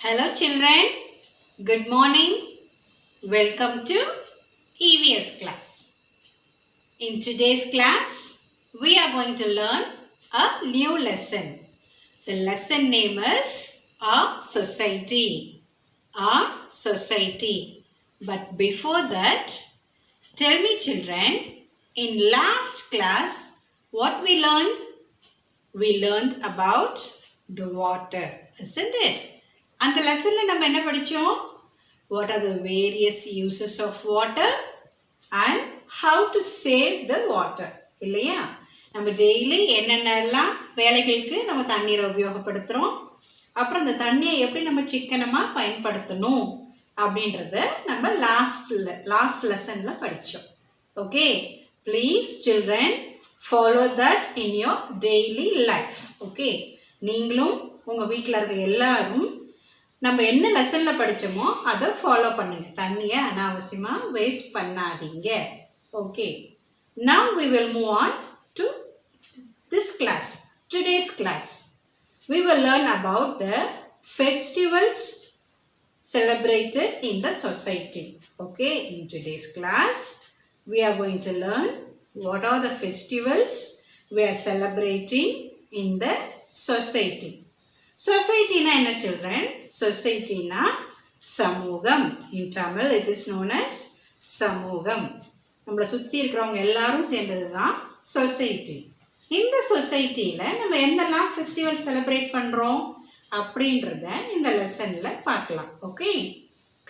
Hello children, good morning. Welcome to EVS class. In today's class, we are going to learn a new lesson. The lesson name is Our Society. Our Society. But before that, tell me children, in last class, what we learned? We learned about the water, isn't it? அந்த லெசன்ல நம்ம என்ன படிச்சோம்? What are the various uses of water and how to save the water? இல்லையா? நம்ம daily என்னென்னலாம் வேலைகளுக்கு நம்ம தண்ணீரை உபயோகப்படுத்துகிறோம், அப்புறம் அந்த தண்ணியை எப்படி நம்ம சிக்கனமாக பயன்படுத்தணும் அப்படின்றத நம்ம லாஸ்ட் லெசனில் படித்தோம். Okay, please children follow that in your daily life. Okay, நீங்களும் உங்கள் வீட்டில் இருக்க எல்லாரும் நம்ம என்ன லெசனில் படித்தோமோ அதை ஃபாலோ பண்ணுங்கள். தண்ணியை அனாவசியமாக வேஸ்ட் பண்ணாதீங்க. Okay, now we will move on to this class. Today's class we will learn about the festivals celebrated in the society. Okay, in today's class we are going to learn what are the festivals we are celebrating in the society. Society na enna children? Society na samugam. In Tamil it is known as samugam. நம்மளை சுற்றி இருக்கிறவங்க எல்லாரும் சேர்ந்தது தான் society. இந்த சொசைட்டியில் நம்ம என்னெல்லாம் ஃபெஸ்டிவல் செலிப்ரேட் பண்ணுறோம் அப்படின்றத இந்த லெசனில் பார்க்கலாம். Okay,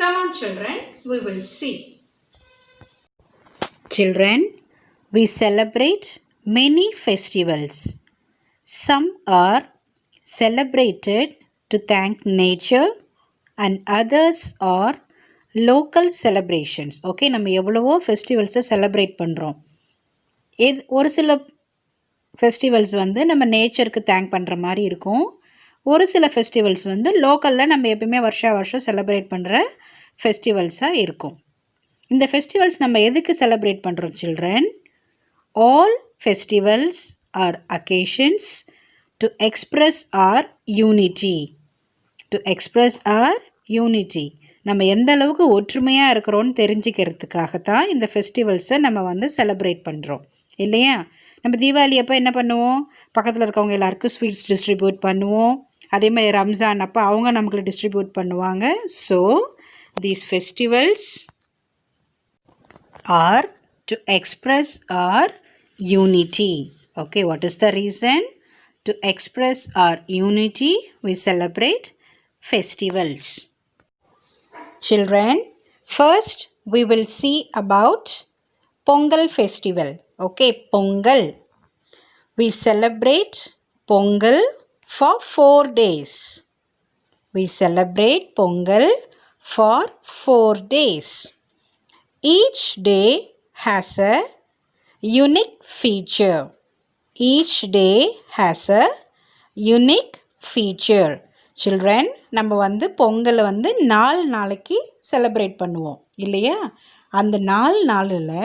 come on children, we will see. Children, we celebrate many festivals. Some are celebrated to thank nature and others are local celebrations. Okay, நம்ம எவ்வளவோ ஃபெஸ்டிவல்ஸை செலிப்ரேட் பண்ணுறோம். ஒரு சில ஃபெஸ்டிவல்ஸ் வந்து நம்ம நேச்சருக்கு தேங்க் பண்ணுற மாதிரி இருக்கும். ஒரு சில ஃபெஸ்டிவல்ஸ் வந்து லோக்கலில் நம்ம எப்பவுமே வருஷம் செலிப்ரேட் பண்ணுற ஃபெஸ்டிவல்ஸாக இருக்கும். இந்த ஃபெஸ்டிவல்ஸ் நம்ம எதுக்கு செலிப்ரேட் பண்ணுறோம் children? All festivals R occasions to express our unity. To express our unity. நம்ம எந்த அளவுக்கு ஒற்றுமையாக இருக்கிறோன்னு தெரிஞ்சுக்கிறதுக்காக தான் இந்த ஃபெஸ்டிவல்ஸை நம்ம வந்து செலிப்ரேட் பண்ணுறோம் இல்லையா? நம்ம தீபாவளி அப்போ என்ன பண்ணுவோம்? பக்கத்தில் இருக்கவங்க எல்லாருக்கும் ஸ்வீட்ஸ் டிஸ்ட்ரிபியூட் பண்ணுவோம். அதே மாதிரி ரம்ஜான் அப்போ அவங்க நமக்கு டிஸ்ட்ரிபியூட் பண்ணுவாங்க. So these festivals R to express our unity. Okay, what is the reason? To express our unity, we celebrate festivals. Children, first we will see about Pongal festival. Okay, Pongal. We celebrate Pongal for 4 days. We celebrate Pongal for 4 days. Each day has a unique feature. Each day has a unique feature. Children, நம்ம வந்து பொங்கலை வந்து 4 நாளைக்கு celebrate பண்ணுவோம் இல்லையா? அந்த 4 நாளில்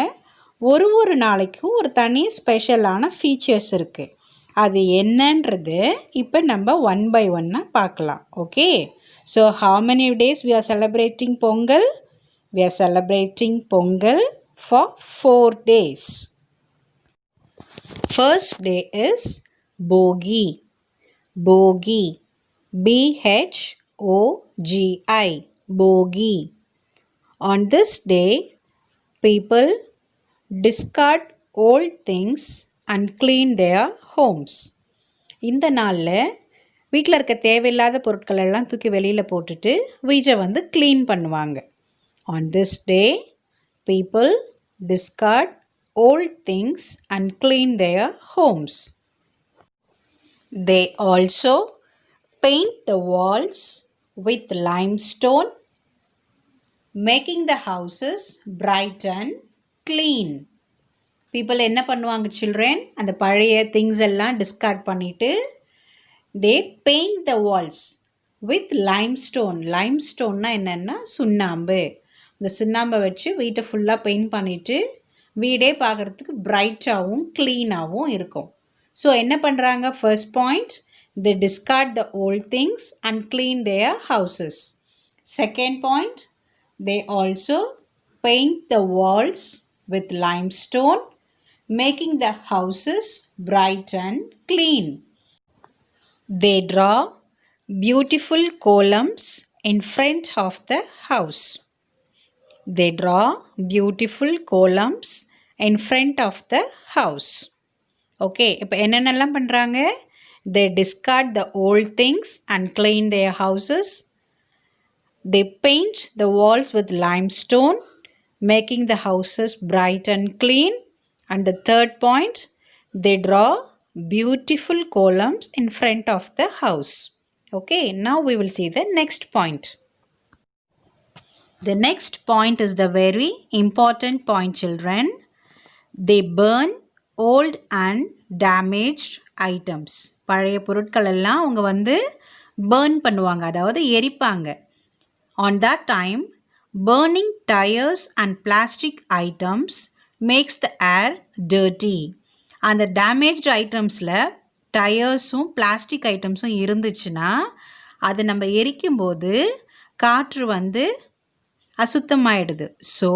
ஒரு நாளைக்கும் ஒரு தனி ஸ்பெஷலான ஃபீச்சர்ஸ் இருக்குது. அது என்னன்றது இப்போ நம்ம 1 by 1 பார்க்கலாம். Okay, so how many days we are celebrating Pongal? We are celebrating Pongal for 4 days. First day is Bogi. Bogi. B-H-O-G-I. Bogi. On this day, people discard old things and clean their homes. இந்த நாளில் வீட்டில் இருக்க தேவையில்லாத பொருட்கள் எல்லாம் தூக்கி வெளியில் போட்டுட்டு வீட்டை வந்து க்ளீன் பண்ணுவாங்க. On this day, people discard old things and clean their homes. They also paint the walls with limestone, making the houses bright and clean. People என்ன பண்ணுவாங்க children? அந்த பழைய திங்ஸ் எல்லாம் டிஸ்கார்ட் பண்ணிட்டு they paint the walls with limestone. limstoneனா என்னென்னா சுண்ணாம்பு. இந்த சுண்ணாம்பை வச்சு வீட்டை ஃபுல்லாக பெயிண்ட் பண்ணிவிட்டு வீடே பார்க்குறதுக்கு பிரைட்டாகவும் க்ளீனாகவும் இருக்கும். ஸோ என்ன பண்ணுறாங்க? First point, they discard the old things and clean their houses. Second point, they also paint the walls with limestone, making the houses bright and clean. They draw beautiful columns in front of the house. They draw beautiful columns in front of the house. Okay, இப்போ என்னென்னலாம் பண்ணுறாங்க? They discard the old things and clean their houses. They paint the walls with limestone, making the houses bright and clean. And the third point, they draw beautiful columns in front of the house. Okay, now we will see the next point. The next point is the very important point, children. They burn old and damaged items. பழைய பொருட்கள் எல்லாம் அவங்க வந்து burn பண்ணுவாங்க, அதாவது எரிப்பாங்க. On that time, burning tires and plastic items makes the air dirty. அந்த damaged itemஸில் டயர்ஸும் பிளாஸ்டிக் ஐட்டம்ஸும் இருந்துச்சுன்னா அதை நம்ம எரிக்கும்போது காற்று வந்து அசுத்தமாயிடுது. So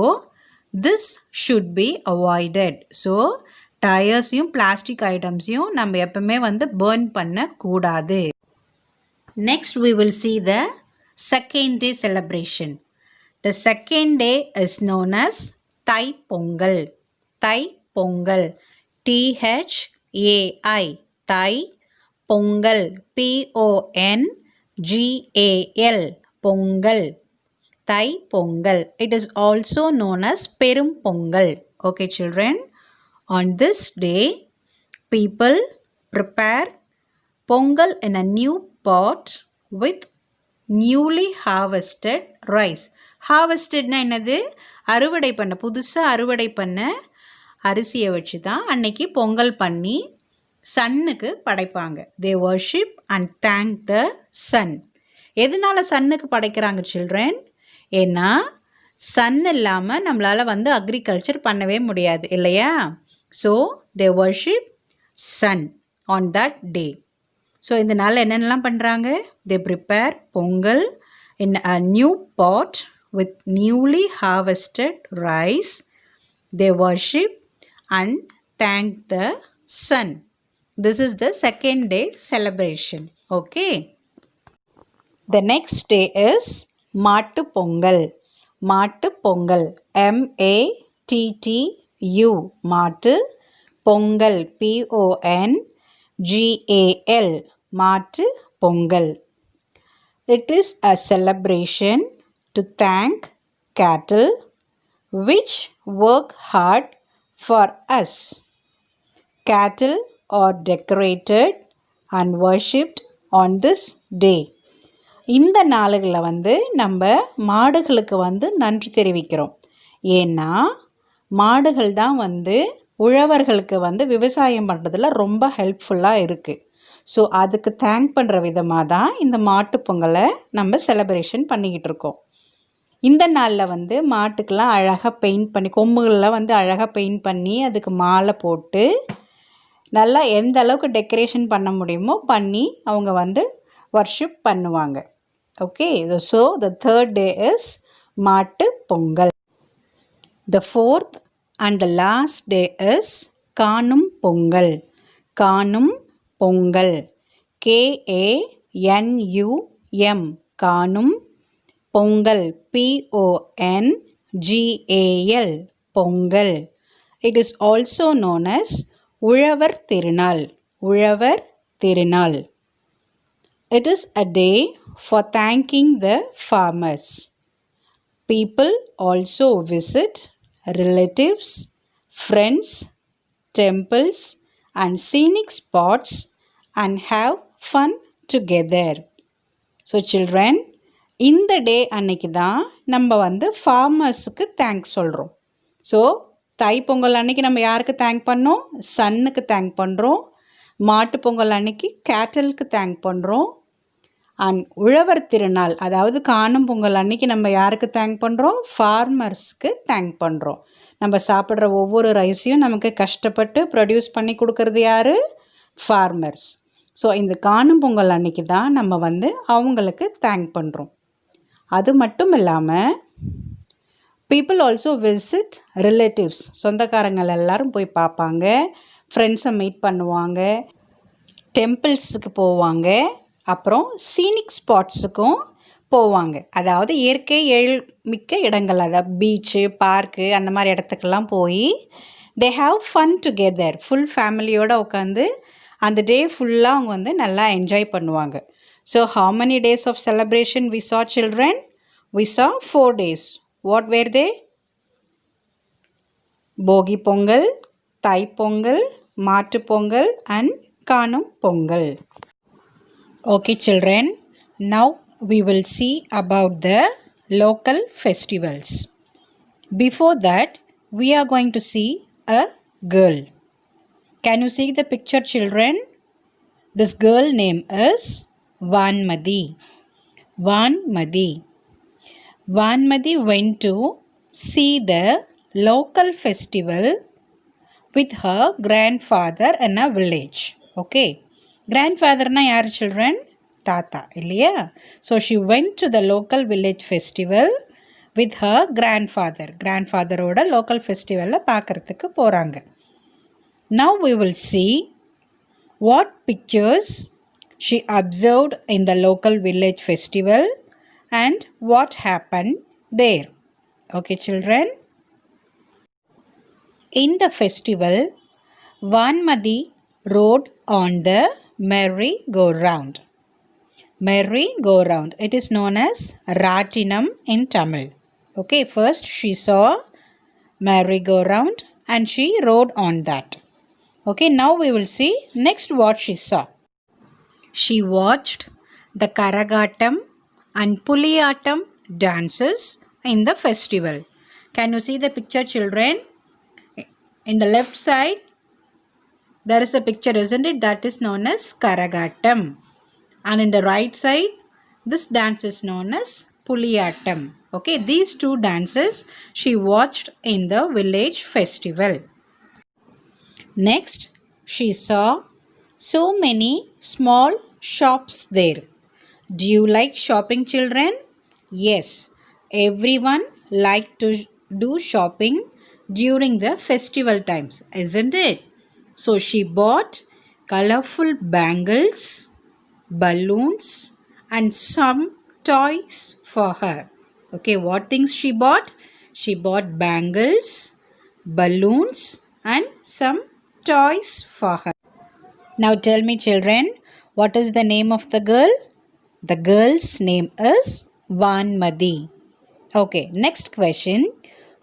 this should be avoided. So டயர்ஸையும் பிளாஸ்டிக் ஐட்டம்ஸையும் நம்ம எப்பவுமே வந்து பேர்ன் பண்ணக்கூடாது. Next we will see the second day celebration. The second day is known as Thai Pongal. Thai Pongal, THAI, Thai Pongal, PONGAL, Pongal, Thai Pongal. It is also known as பெரும் Pongal. Okay, children, on this day people prepare Pongal in a new pot with newly harvested rice. Harvestedனா என்னது? அறுவடை பண்ண, புதுசாக அறுவடை பண்ண அரிசியை வச்சு தான் அன்னைக்கு பொங்கல் பண்ணி சன்னுக்கு படைப்பாங்க. They worship and thank the sun. எதனால சன்னுக்கு படைக்கிறாங்க சில்ட்ரன்? ஏன்னா சன் இல்லாமல் நம்மளால் வந்து அக்ரிகல்ச்சர் பண்ணவே முடியாது இல்லையா? So they worship sun on that day. So இந்த நாளில் என்னென்னலாம் பண்ணுறாங்க? They prepare Pongal in a new pot with newly harvested rice. They worship and thank the sun. This is the second day celebration. Okay. The next day is மாட்டு Pongal. Mattu Pongal, MATTU, மாட்டு Pongal, PONGAL, மாட்டு Pongal. It is a celebration to thank cattle which work hard for us. Cattle are decorated and worshipped on this day. இந்த நாளுகளில் வந்து நம்ம மாடுகளுக்கு வந்து நன்றி தெரிவிக்கிறோம். ஏன்னா மாடுகள் தான் வந்து உழவர்களுக்கு வந்து விவசாயம் பண்ணுறதுல ரொம்ப ஹெல்ப்ஃபுல்லாக இருக்குது. ஸோ அதுக்கு தேங்க் பண்ணுற விதமாக தான் இந்த மாட்டு பொங்கலை நம்ம செலிப்ரேஷன் பண்ணிக்கிட்டு இருக்கோம். இந்த நாளில் வந்து மாட்டுக்கெல்லாம் அழகாக பெயிண்ட் பண்ணி, கொம்புகளில் வந்து அழகாக பெயிண்ட் பண்ணி அதுக்கு மாலை போட்டு நல்லா எந்த அளவுக்கு டெக்கரேஷன் பண்ண முடியுமோ பண்ணி அவங்க வந்து வர்ஷிப் பண்ணுவாங்க. Okay, so the third day is மாட்டு Pongal. The fourth and the last day is காணும் பொங்கல். காணும் பொங்கல், KANUM, காணும் Pongal, PONGAL, Pongal. It is also known as உழவர் திருநாள். உழவர் திருநாள். It is a day for thanking the farmers. People also visit relatives, friends, temples and scenic spots and have fun together. So children, இந்த டே அன்னைக்கு தான் நம்ம வந்து ஃபார்மர்ஸுக்கு தேங்க்ஸ் சொல்கிறோம். ஸோ தைப்பொங்கல் அன்னைக்கு நம்ம யாருக்கு தேங்க் பண்ணோம்? சன்னுக்கு தேங்க் பண்ணுறோம். மாட்டு பொங்கல் அன்னைக்கு கேட்டலுக்கு தேங்க் பண்ணுறோம். அண்ட் உழவர் திருநாள், அதாவது காணும் பொங்கல் அன்னைக்கு நம்ம யாருக்கு தேங்க் பண்ணுறோம்? ஃபார்மர்ஸ்க்கு தேங்க் பண்ணுறோம். நம்ம சாப்பிட்ற ஒவ்வொரு ரைஸையும் நமக்கு கஷ்டப்பட்டு ப்ரொடியூஸ் பண்ணி கொடுக்கறது யார்? ஃபார்மர்ஸ். ஸோ இந்த காணும் பொங்கல் அன்னைக்கு தான் நம்ம வந்து அவங்களுக்கு தேங்க் பண்ணுறோம். அது மட்டும் இல்லாமல் பீப்புள் ஆல்சோ விசிட் ரிலேட்டிவ்ஸ், சொந்தக்காரங்கள் எல்லோரும் போய் பார்ப்பாங்க, ஃப்ரெண்ட்ஸை மீட் பண்ணுவாங்க, டெம்பிள்ஸுக்கு போவாங்க, அப்புறம் சீனிக் ஸ்பாட்ஸுக்கும் போவாங்க. அதாவது இயற்கை மிக்க இடங்கள், அதாவது பீச்சு, பார்க்கு, அந்த மாதிரி இடத்துக்கெல்லாம் போய் they have fun together. Full ஃபேமிலியோடு உட்காந்து அந்த டே ஃபுல்லாக அவங்க வந்து நல்லா என்ஜாய் பண்ணுவாங்க. So how many days of celebration we saw children? We saw 4 days. What were they? போகி பொங்கல், தை பொங்கல், மாட்டு பொங்கல் and காணும் Pongal. Okay children, now we will see about the local festivals. Before that, we are going to see a girl. Can you see the picture children? This girl name is Vanmadi. Vanmadi went to see the local festival with her grandfather in a village. Okay. Grandfather na yaar children? Tata, இல்லையா? So she went to the local village festival with her grandfather. Grandfather-ஓட local festival-ல பார்க்கறதுக்கு போகிறாங்க. Now we will see what pictures she observed in the local village festival and what happened there. Okay children? In the festival, Vanmadi rode on the merry-go-round. Merry-go-round. It is known as Ratinam in Tamil. Okay, first she saw merry-go-round and she rode on that. Okay, now we will see next what she saw. She watched the Karagatam and Puliyatam dances in the festival. Can you see the picture children? In the left side, there is a picture, isn't it? That is known as Karagatam. And in the right side, this dance is known as Puliyatam. Okay, these two dances she watched in the village festival. Next, she saw so many small shops there. Do you like shopping children? Yes, everyone like to do shopping during the festival times, isn't it? So she bought colorful bangles, balloons and some toys for her. Okay, what things she bought? She bought bangles, balloons and some toys for her. Now tell me children, what is the name of the girl? The girl's name is Vanmadi. Okay, next question.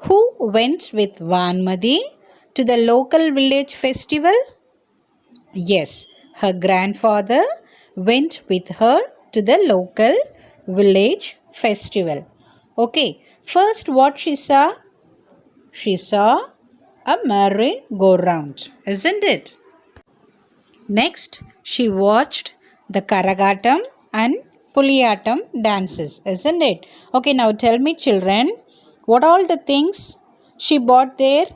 Who went with Vanmadi to the local village festival? Yes, her grandfather went with her to the local village festival. Okay, first what she saw? She saw a merry-go-round, isn't it? Next, she watched the Karagatam and Puliyatam dances, isn't it? Okay, now tell me children, what all the things she bought there?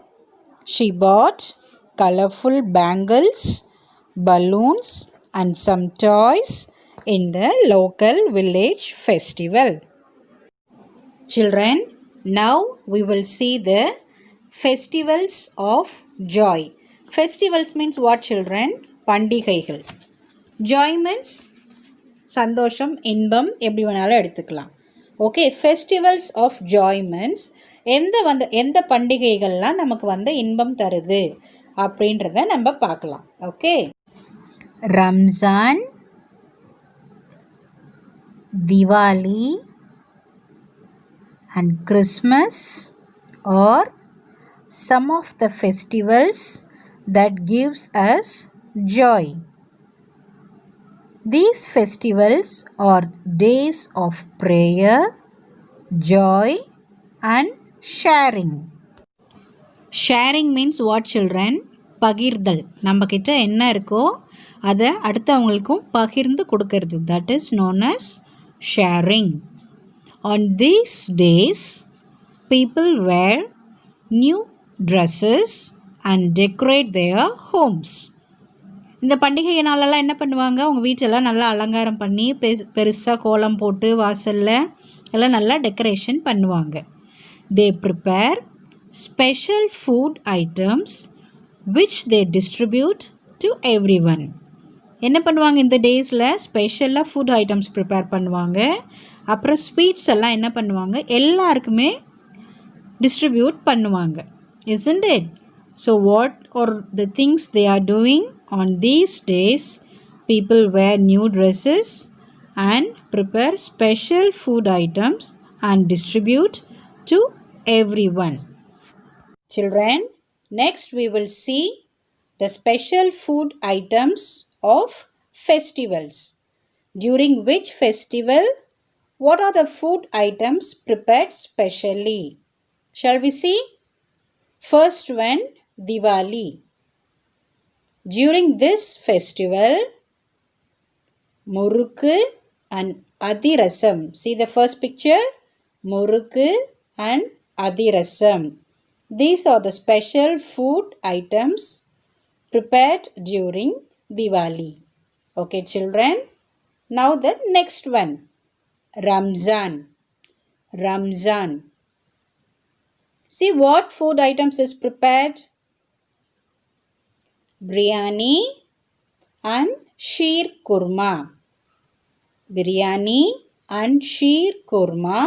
She bought colorful bangles, balloons and some toys in the local village festival. Children, now we will see the festivals of joy. Festivals means what children? பண்டிகைகள். Joy means சந்தோஷம், இன்பம், எப்படி வேணாலும் எடுத்துக்கலாம். Okay, festivals of joy means எந்த பண்டிகைகள்லாம் நமக்கு வந்து இன்பம் தருது அப்படின்றத நம்ம பார்க்கலாம். Okay, Ramzan, Diwali and Christmas are some of the festivals that gives us joy. These festivals are days of prayer, joy and sharing. Sharing means what children? பகிர்தல். நம்ம கிட்ட என்ன இருக்கோ அதை அடுத்தவங்களுக்கும் பகிர்ந்து கொடுக்கறது. That is known as sharing. On these days, people wear new dresses and decorate their homes. இந்த பண்டிகை நாளெல்லாம் என்ன பண்ணுவாங்க, உங்கள் வீட்டெல்லாம் நல்லா அலங்காரம் பண்ணி பெருசாக கோலம் போட்டு வாசலில் எல்லாம் நல்லா டெக்கரேஷன் பண்ணுவாங்க. They prepare special food items which they distribute to everyone. என்ன பண்ணுவாங்க இந்த டேஸில், ஸ்பெஷலாக ஃபுட் ஐட்டம்ஸ் ப்ரிப்பேர் பண்ணுவாங்க. அப்புறம் ஸ்வீட்ஸ் எல்லாம் என்ன பண்ணுவாங்க, எல்லாருக்குமே டிஸ்ட்ரிபியூட் பண்ணுவாங்க. Isn't it? So what are the things they are doing on these days? People wear new dresses and prepare special food items and distribute to everyone. Children, next we will see the special food items of festivals. During which festival, what are the food items prepared specially? Shall we see? First one, Diwali. During this festival, Murukku and Adirasam. See the first picture? Murukku and Adirasam. These are the special food items prepared during Diwali. Okay, children. Now the next one. Ramzan. Ramzan. See what food items is prepared? Biryani and sheer kurma. Biryani and sheer kurma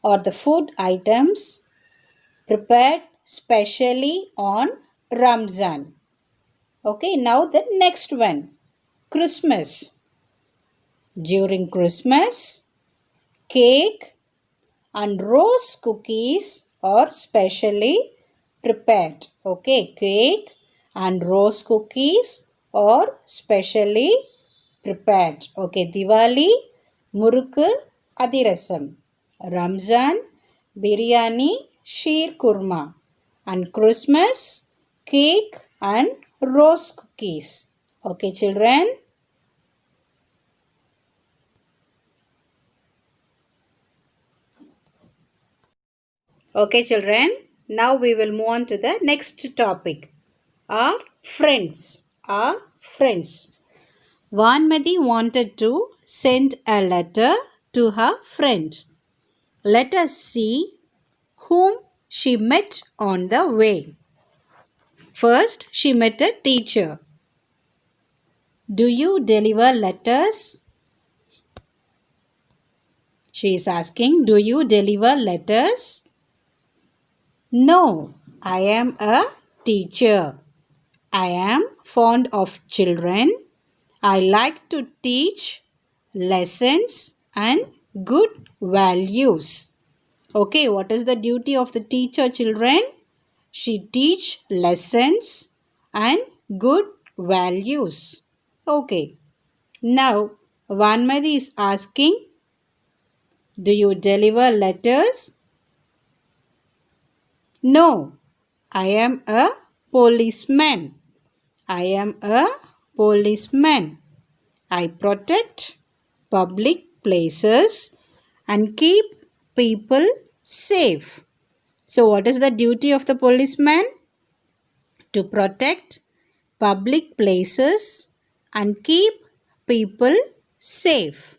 are the food items prepared specially on Ramzan. Okay, now the next one. Christmas. During Christmas, cake and rose cookies are specially prepared. Okay, cake and rose cookies are specially prepared. Okay, Diwali, Murukku, Adirasam. Ramzan, Biryani, sheer kurma. And Christmas, cake and rose cookies. Okay, children. Okay, children. Now we will move on to the next topic. Our friends. Our friends. Vanmati wanted to send a letter to her friend. Let us see whom she met on the way. First, she met a teacher. Do you deliver letters? She is asking, do you deliver letters? No, I am a teacher. I am fond of children. I like to teach lessons and good values. Okay, what is the duty of the teacher, children? She teach lessons and good values. Okay, now Vanmati is asking, do you deliver letters? No, I am a policeman. I am a policeman. I protect public places and keep people safe. So what is the duty of the policeman? To protect public places and keep people safe.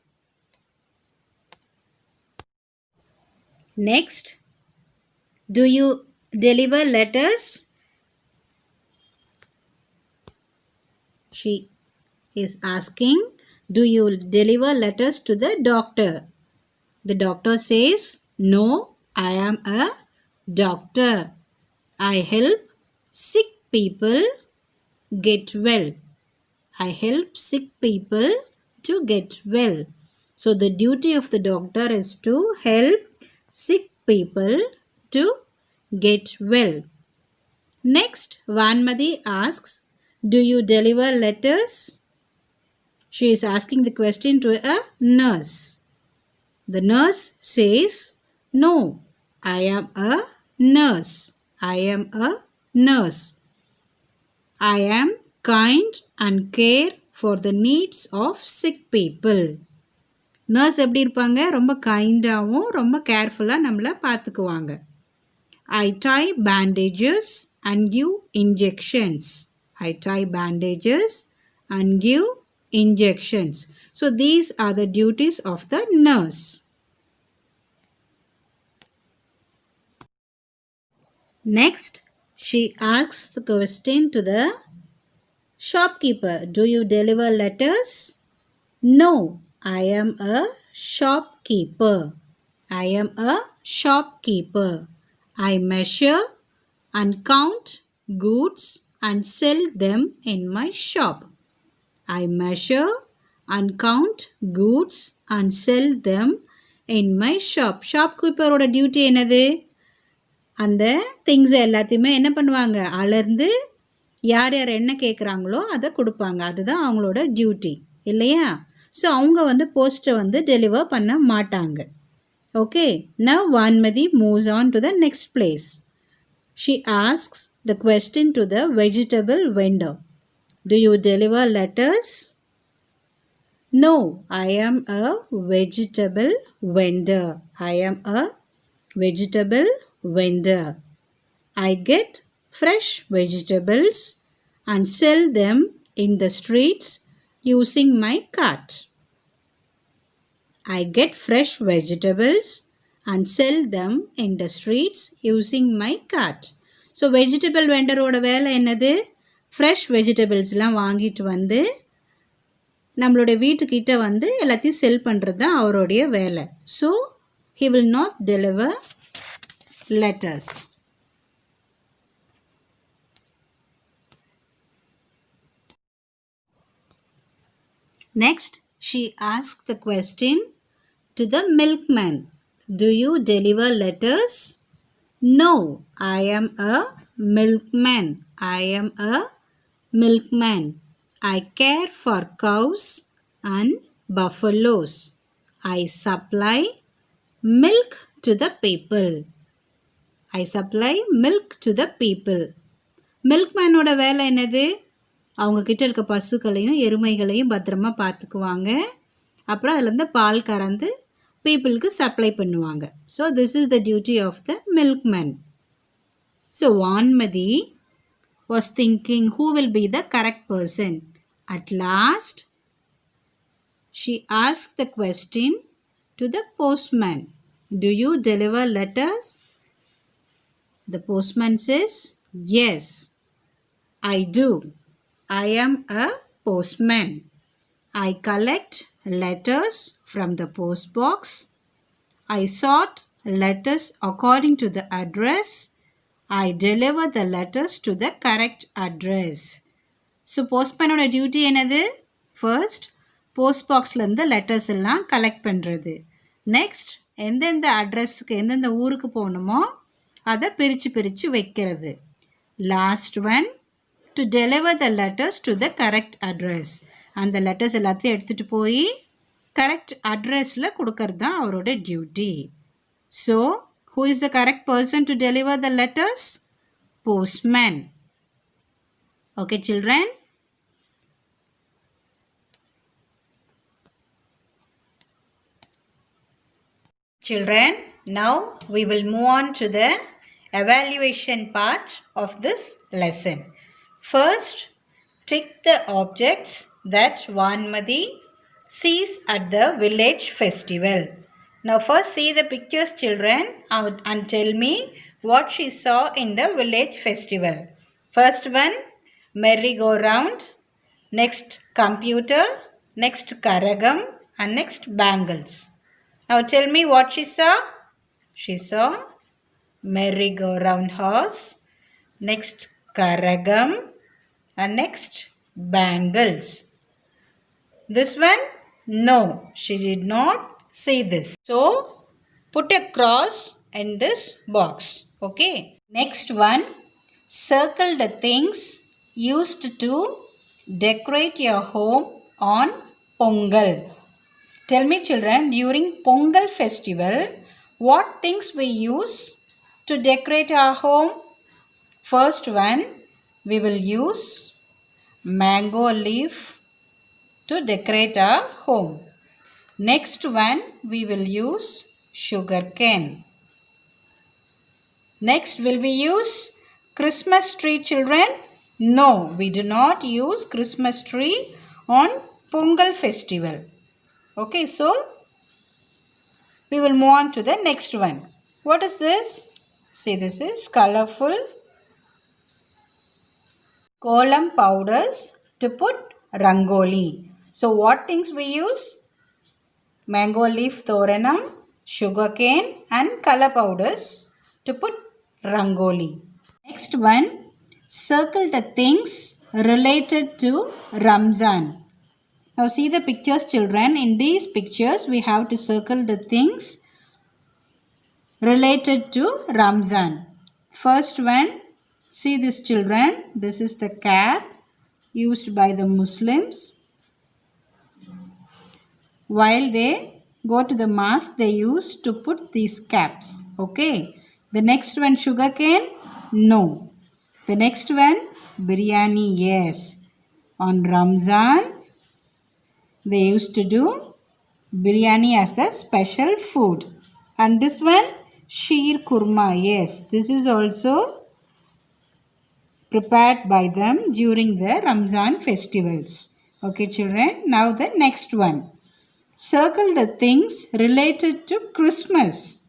Next, do you deliver letters? She is asking, do you deliver letters to the doctor? The doctor says, no, I am a doctor. I help sick people get well. I help sick people to get well. So the duty of the doctor is to help sick people to get well. Next, Vanmati asks, do you deliver letters? She is asking the question to a nurse. The nurse says, no, I am a nurse. I am a nurse. I am kind and care for the needs of sick people. Nurse எப்படி இருப்பாங்க? ரொம்ப கைண்டாகவும் ரொம்ப கேர்ஃபுல்லாக நம்மளை பார்த்துக்குவாங்க. I tie bandages and give injections. I tie bandages and give injections. So these are the duties of the nurse. Next, she asks the question to the shopkeeper. Do you deliver letters? No, I am a shopkeeper. I am a shopkeeper. I measure and count goods and sell them in my shop. I measure and count goods and sell them in my shop. Shopkeeper ஓட duty என்னது? அந்த things எல்லாத்தையுமே என்ன பண்ணுவாங்க? அளந்து யார் யார் என்ன கேட்குறாங்களோ அதை கொடுப்பாங்க. அதுதான் அவங்களோட டியூட்டி இல்லையா? ஸோ அவங்க போஸ்ட்டை டெலிவர் பண்ண மாட்டாங்க. Okay, now Vanmathi moves on to the next place. She asks the question to the vegetable vendor. Do you deliver letters? No, I am a vegetable vendor. I am a vegetable vendor. I get fresh vegetables and sell them in the streets using my cart. I get fresh vegetables and sell them in the streets using my cart. So vegetable vendor ஓட வேலை என்னது? Fresh வெஜிடபிள்ஸ்லாம் வாங்கிட்டு நம்மளுடைய வீட்டுக்கிட்ட எல்லாத்தையும் செல் பண்ணுறது தான் அவருடைய வேலை. So he will not deliver letters. Next, she asked the question to the milkman. Do you deliver letters? No, I am a milkman. I am a milkman. I care for cows and buffaloes. I supply milk to the people. I supply milk to the people. Milkman ஓட வேலை என்னது? அவங்க கிட்ட இருக்க பசுக்களையும் எருமைகளையும் பத்திரமா பார்த்துக்குவாங்க. அப்புறம் அதுலேருந்து பால் கறந்து பீப்புளுக்கு சப்ளை பண்ணுவாங்க. So this is the duty of the milkman. So Vanmathi was thinking who will be the correct person. At last, she asked the question to the postman. Do you deliver letters? The postman says, yes, I do. I am a postman. I collect letters from the post box. I sort letters according to the address. I deliver the letters to the correct address. So postman ஓட duty என்னது? First post பாக்ஸ்லேருந்து letters எல்லாம் collect பண்ணுறது. Next எந்தெந்த அட்ரஸுக்கு எந்தெந்த ஊருக்கு போகணுமோ அதை பிரித்து வைக்கிறது. Last one to deliver the letters to the correct address. அந்த லெட்டர்ஸ் எல்லாத்தையும் எடுத்துகிட்டு போய் கரெக்ட் அட்ரஸில் கொடுக்கறது தான் அவரோட duty. So who is the correct person to deliver the letters? Postman. Okay, children? Children, now we will move on to the evaluation part of this lesson. First, tick the objects that Vanmadi sees at the village festival. Now first see the pictures, children, and tell me what she saw in the village festival. First one, merry-go-round. Next, computer. Next, karagam. And next, bangles. Now tell me what she saw. She saw merry-go-round horse. Next, karagam. And next, bangles. This one? No, she did not see this. So, put a cross in this box. Okay. Next one, circle the things used to decorate your home on Pongal. Tell me, children, during Pongal festival, what things we use to decorate our home? First one, we will use mango leaf to decorate our home. Next one, we will use sugar cane. Next, will we use Christmas tree, children? No, we do not use Christmas tree on Pongal festival. Okay, so we will move on to the next one. What is this? See, this is colorful kolam powders to put rangoli. So what things we use? Mango leaf thoranam, sugarcane and color powders to put rangoli. Next one, circle the things related to Ramzan. Now see the pictures, children. In these pictures we have to circle the things related to Ramzan. First one, see this, children. This is the cap used by the Muslims. While they go to the mosque, they used to put these caps. Okay. The next one, sugarcane? No. The next one, biryani? Yes. On Ramzan, they used to do biryani as the special food. And this one, sheer kurma? Yes. This is also prepared by them during the Ramzan festivals. Okay, children. Now the next one. Circle the things related to Christmas.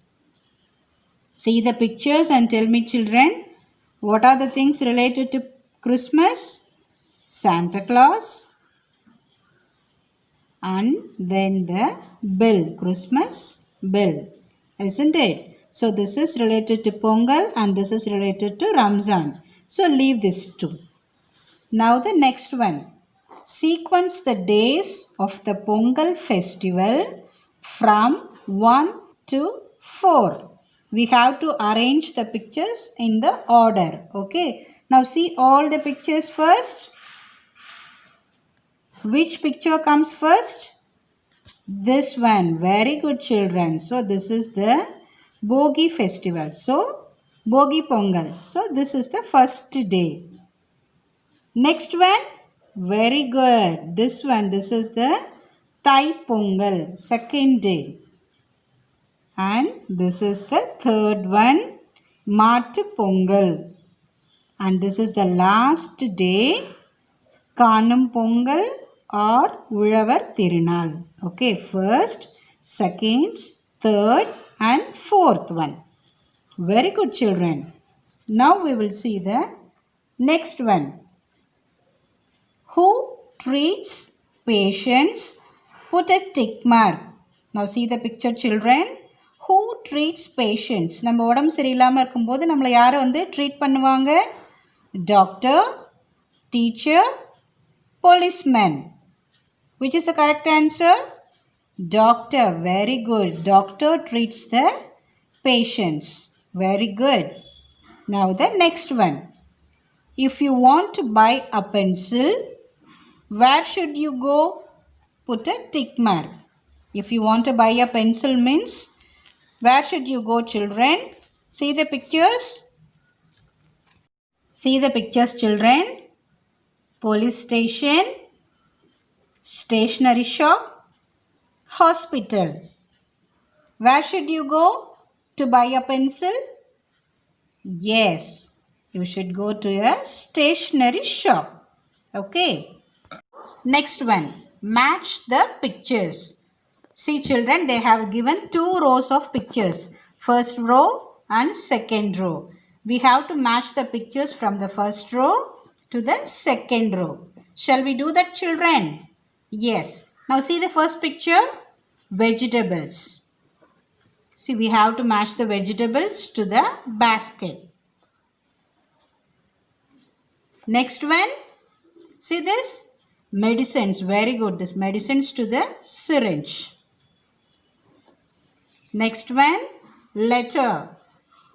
See the pictures and tell me, children, what are the things related to Christmas? Santa Claus and then the bell, Christmas bell, isn't it? So this is related to Pongal and this is related to Ramzan. So leave this two. Now the next one. Sequence the days of the Pongal festival from 1 to 4. We have to arrange the pictures in the order. Okay. Now see all the pictures first. Which picture comes first? This one. Very good, children. So this is the Bogi festival. So Bogi Pongal. So this is the first day. Next one. Very good. This one, this is the Thai Pongal, second day. And this is the third one, Mattu Pongal. And this is the last day, Kanum Pongal or Ulavar Tirunal. Okay, first, second, third and fourth one. Very good, children. Now we will see the next one. Who treats patients? Put a tick mark. Now see the picture, children. Who treats patients? நம்ம உடம்பு சரியில்லாமல் இருக்கும்போது நம்மளை யாரை வந்து treat பண்ணுவாங்க? Doctor, teacher, policeman. Which is the correct answer? Doctor. Very good. Doctor treats the patients. Very good. Now the next one. If you want to buy a pencil, where should you go? Put a tick mark. If you want to buy a pencil means, where should you go, children? See the pictures. See the pictures, children. Police station, stationery shop, hospital. Where should you go to buy a pencil? Yes, you should go to a stationery shop. Okay. Next one, match the pictures. See, children, they have given 2 rows of pictures. First row and second row. We have to match the pictures from the first row to the second row. Shall we do that, children? Yes. Now see the first picture. Vegetables. See, we have to match the vegetables to the basket. Next one. See this? Medicines. Very good. This medicines to the syringe. Next one. Letter.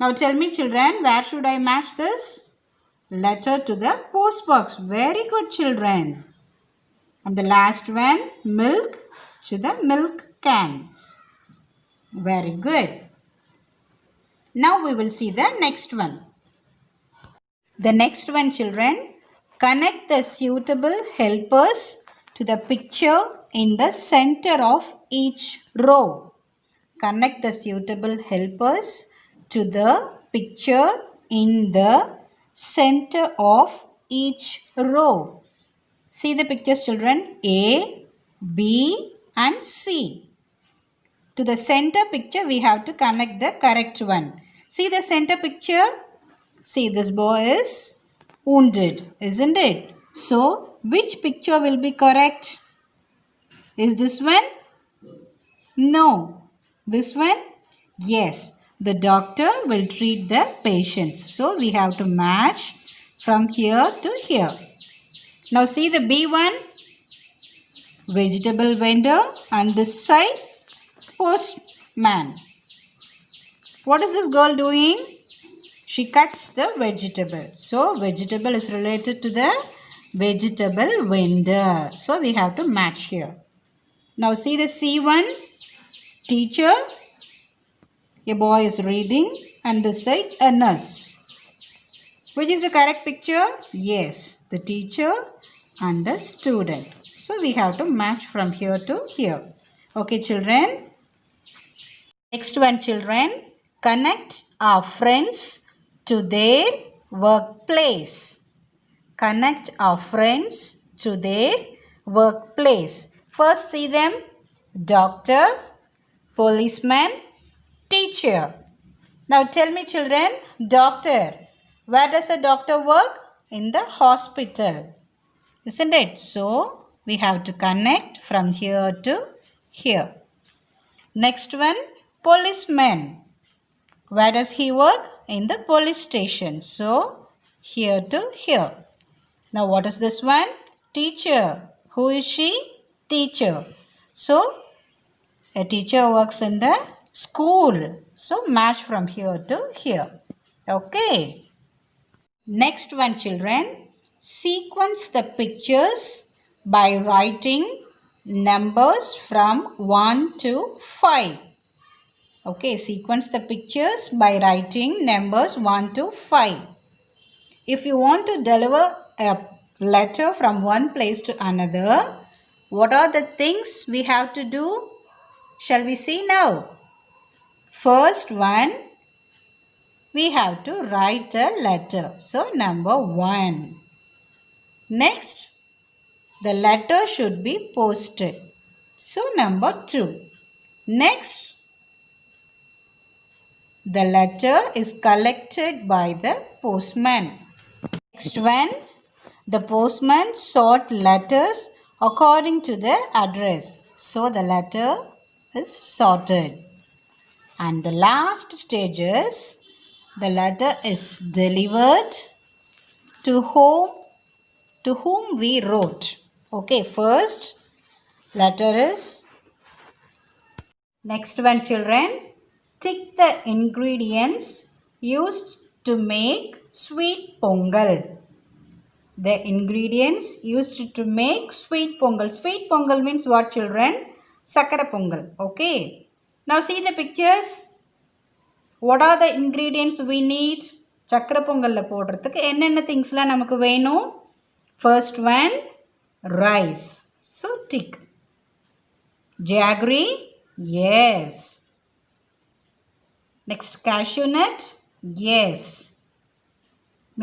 Now tell me, children, where should I match this? Letter to the post box. Very good, children. And the last one. Milk to the milk can. Very good. Now we will see the next one. The next one, children. Connect the suitable helpers to the picture in the center of each row. Connect the suitable helpers to the picture in the center of each row. See the pictures, children. A, B and C. To the center picture, we have to connect the correct one. See the center picture. See, this boy is wounded, isn't it? So, which picture will be correct? Is this one? No. This one? Yes. The doctor will treat the patient. So, we have to match from here to here. Now, see the B1? Vegetable vendor, and this side postman. What is this girl doing? She cuts the vegetable. So vegetable is related to the vegetable vendor. So we have to match here. Now see the C1, teacher. A boy is reading, and this side a nurse. Which is the correct picture? Yes, the teacher and the student. So we have to match from here to here. Okay, children. Next one, children. Connect our friends to their workplace. Connect our friends to their workplace. First see them. Doctor, policeman, teacher. Now tell me, children, doctor. Where does a doctor work? In the hospital. Isn't it? So we have to connect from here to here. Next one, policeman. Where does he work? In the police station. So here to here. Now what is this one? Teacher. Who is she? Teacher. So a teacher works in the school. So match from here to here. Okay. Next one, children. Sequence the pictures by writing numbers from 1 to 5. Okay, sequence the pictures by writing numbers 1 to 5. If you want to deliver a letter from one place to another, what are the things we have to do? Shall we see now? First one, we have to write a letter. So, number 1. Next, the letter should be posted. So, number 2. Next, the letter is collected by the postman. Next one, the postman sort letters according to the address. So, the letter is sorted. And the last stage is, the letter is delivered to whom we wrote. Okay, first letter is. Next one, children. Tick the ingredients used to make sweet pongal. The ingredients used to make sweet pongal. Sweet pongal means what, children? Sakara pongal. Okay. Now see the pictures. What are the ingredients we need? Chakra pongal போடுறதுக்கு என்னென்ன திங்ஸ்லாம் நமக்கு வேணும்? First one, rice. So tick. Jaggery? Yes. Next, cashew nut? Yes.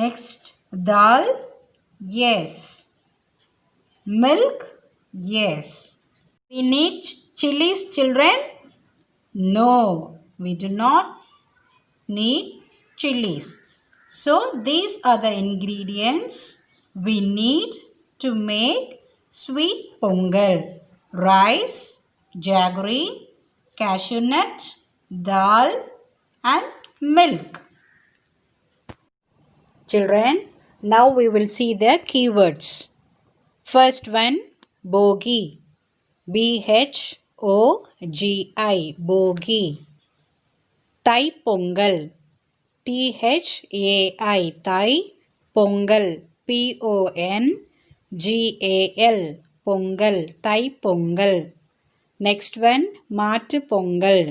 Next, dal? Yes. Milk? Yes. We need chilies, children? No, we do not need chilies. So, these are the ingredients we need to make sweet pongal. Rice, jaggery, cashew nut, dal and milk. Children, now we will see the keywords. First one, bogi. B-H-O-G-I, bogi. Thai pongal. T-H-A-I, Thai. Pongal. P-O-N-G-A-L, pongal. Thai pongal. Next one, Mattu pongal.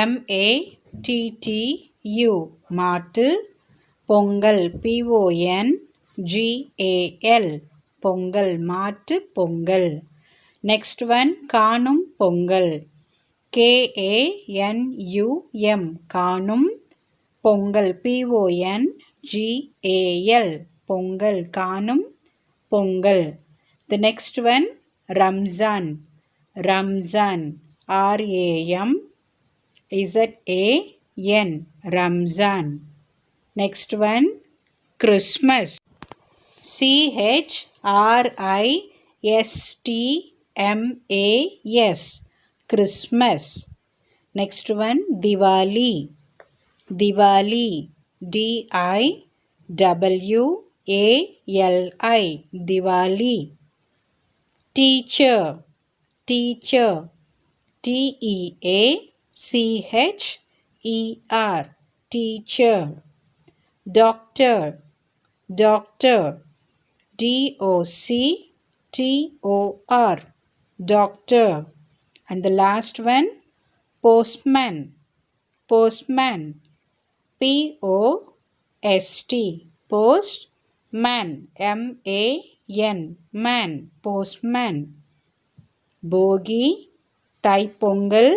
M-A-T-T-U, Mattu pongal. P-O-N-G-A-L, pongal. Mattu pongal. Next one, Kanum pongal. K-A-N-U-M, Kanum pongal. P-O-N-G-A-L, pongal. Kanum pongal. The next one, Ramzan. Ramzan. R-A-M-Z-A-N. Ramzan. Next one, Christmas. C-H-R-I-S-T-M-A-S. Christmas. Next one, Diwali. Diwali. D-I-W-A-L-I. Diwali. Teacher. Teacher. T-E-A-C-H-E-R. Teacher. Doctor. Doctor. D-O-C-T-O-R. Doctor. And the last one, postman. Postman. P-O-S-T. Postman. M-A-N. Man. Postman. Bogi, Thai Pongal,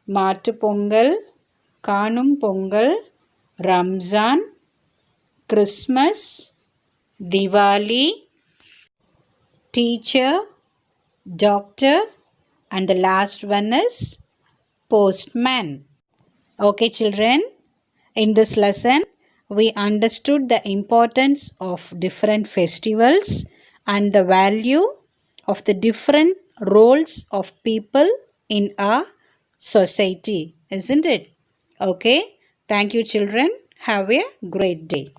Matu Pongal, Kanum Pongal, Ramzan, Christmas, Diwali, teacher, doctor, and the last one is postman. Okay, children, in this lesson, we understood the importance of different festivals and the value of the different roles of people in our society, isn't it? Okay, thank you, children. Have a great day.